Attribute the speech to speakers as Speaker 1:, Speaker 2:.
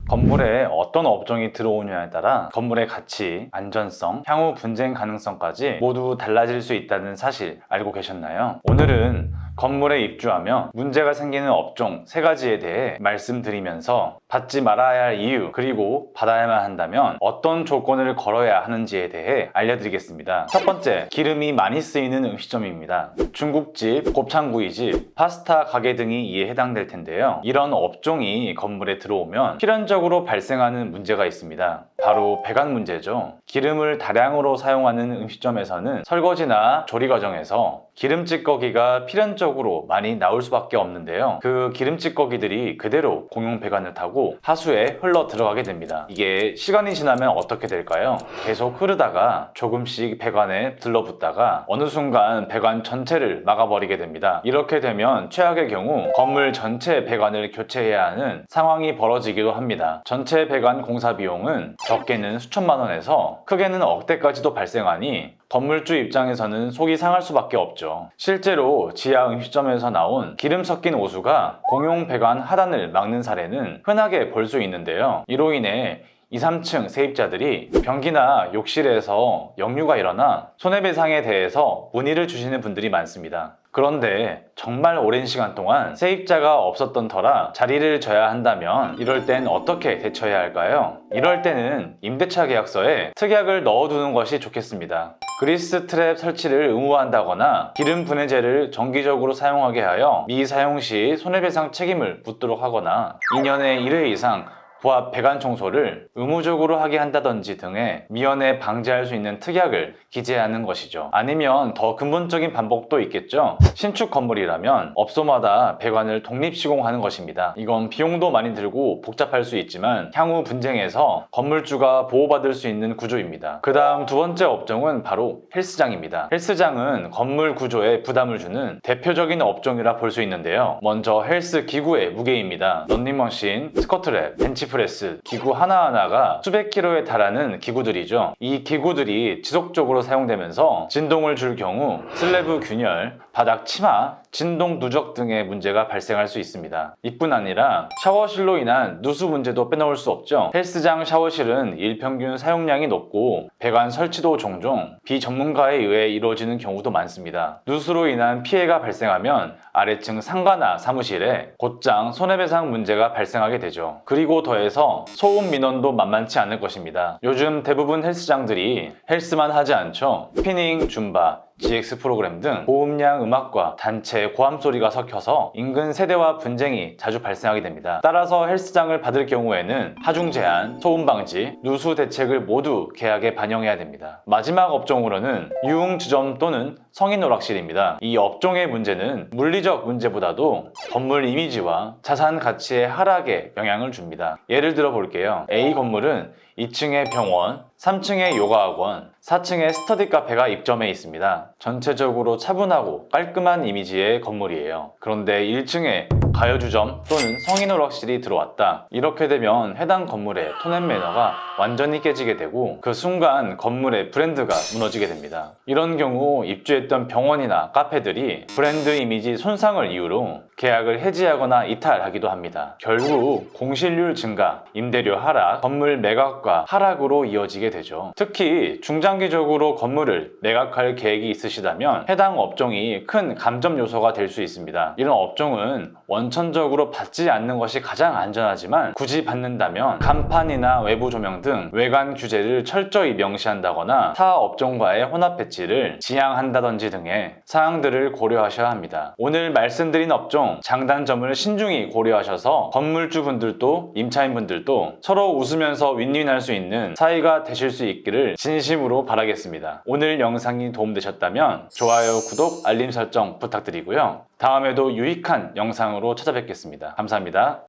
Speaker 1: 건물에 어떤 업종이 들어오냐에 따라 건물의 가치, 안전성, 향후 분쟁 가능성까지 모두 달라질 수 있다는 사실 알고 계셨나요? 오늘은 건물에 입주하며 문제가 생기는 업종 3가지에 대해 말씀드리면서 받지 말아야 할 이유, 그리고 받아야만 한다면 어떤 조건을 걸어야 하는지에 대해 알려드리겠습니다. 첫 번째, 기름이 많이 쓰이는 음식점입니다. 중국집, 곱창구이집, 파스타 가게 등이 이에 해당될 텐데요. 이런 업종이 건물에 들어오면 필연적으로 발생하는 문제가 있습니다. 바로 배관 문제죠. 기름을 다량으로 사용하는 음식점에서는 설거지나 조리 과정에서 기름 찌꺼기가 필연적으로 많이 나올 수밖에 없는데요. 그 기름 찌꺼기들이 그대로 공용 배관을 타고 하수에 흘러 들어가게 됩니다. 이게 시간이 지나면 어떻게 될까요? 계속 흐르다가 조금씩 배관에 들러붙다가 어느 순간 배관 전체를 막아버리게 됩니다. 이렇게 되면 최악의 경우 건물 전체 배관을 교체해야 하는 상황이 벌어지기도 합니다. 전체 배관 공사 비용은 적게는 수천만 원에서 크게는 억대까지도 발생하니 건물주 입장에서는 속이 상할 수밖에 없죠. 실제로 지하 음식점에서 나온 기름 섞인 오수가 공용 배관 하단을 막는 사례는 흔하게 볼 수 있는데요. 이로 인해 2, 3층 세입자들이 변기나 욕실에서 역류가 일어나 손해배상에 대해서 문의를 주시는 분들이 많습니다. 그런데 정말 오랜 시간 동안 세입자가 없었던 터라 자리를 져야 한다면 이럴 땐 어떻게 대처해야 할까요? 이럴 때는 임대차 계약서에 특약을 넣어두는 것이 좋겠습니다. 그리스 트랩 설치를 의무화한다거나 기름 분해제를 정기적으로 사용하게 하여 미사용 시 손해배상 책임을 묻도록 하거나 2년에 1회 이상 부합 배관 청소를 의무적으로 하게 한다든지 등의 미연에 방지할 수 있는 특약을 기재하는 것이죠. 아니면 더 근본적인 방법도 있겠죠. 신축 건물이라면 업소마다 배관을 독립 시공하는 것입니다. 이건 비용도 많이 들고 복잡할 수 있지만 향후 분쟁에서 건물주가 보호받을 수 있는 구조입니다. 그 다음 두 번째 업종은 바로 헬스장입니다. 헬스장은 건물 구조에 부담을 주는 대표적인 업종이라 볼 수 있는데요. 먼저 헬스 기구의 무게입니다. 런닝머신, 스쿼트랩, 벤치프레스, 기구 하나하나가 수백 킬로에 달하는 기구들이죠. 이 기구들이 지속적으로 사용되면서 진동을 줄 경우 슬래브 균열, 바닥 치마, 진동 누적 등의 문제가 발생할 수 있습니다. 이뿐 아니라 샤워실로 인한 누수 문제도 빼놓을 수 없죠. 헬스장 샤워실은 일평균 사용량이 높고 배관 설치도 종종 비전문가에 의해 이루어지는 경우도 많습니다. 누수로 인한 피해가 발생하면 아래층 상가나 사무실에 곧장 손해배상 문제가 발생하게 되죠. 그리고 더해서 소음 민원도 만만치 않을 것입니다. 요즘 대부분 헬스장들이 헬스만 하지 않죠. 스피닝, 줌바, GX 프로그램 등 고음량 음악과 단체 고함 소리가 섞여서 인근 세대와 분쟁이 자주 발생하게 됩니다. 따라서 헬스장을 받을 경우에는 하중 제한, 소음 방지, 누수 대책을 모두 계약에 반영해야 됩니다. 마지막 업종으로는 유흥주점 또는 성인 오락실입니다. 이 업종의 문제는 물리적 문제보다도 건물 이미지와 자산 가치의 하락에 영향을 줍니다. 예를 들어 볼게요. A 건물은 2층에 병원, 3층에 요가학원, 4층에 스터디 카페가 입점해 있습니다. 전체적으로 차분하고 깔끔한 이미지의 건물이에요. 그런데 1층에 가요주점 또는 성인 오락실이 들어왔다. 이렇게 되면 해당 건물의 톤 앤 매너가 완전히 깨지게 되고 그 순간 건물의 브랜드가 무너지게 됩니다. 이런 경우 입주했던 병원이나 카페들이 브랜드 이미지 손상을 이유로 계약을 해지하거나 이탈하기도 합니다. 결국 공실률 증가, 임대료 하락, 건물 매각과 하락으로 이어지게 되죠. 특히 중장기적으로 건물을 매각할 계획이 있으시다면 해당 업종이 큰 감점 요소가 될 수 있습니다. 이런 업종은 원천적으로 받지 않는 것이 가장 안전하지만 굳이 받는다면 간판이나 외부 조명 등 외관 규제를 철저히 명시한다거나 타 업종과의 혼합 배치를 지향한다든지 등의 사항들을 고려하셔야 합니다. 오늘 말씀드린 업종 장단점을 신중히 고려하셔서 건물주분들도 임차인분들도 서로 웃으면서 윈윈할 수 있는 사이가 되실 수 있기를 진심으로 바라겠습니다. 오늘 영상이 도움되셨다면 좋아요, 구독, 알림 설정 부탁드리고요. 다음에도 유익한 영상으로 찾아뵙겠습니다. 감사합니다.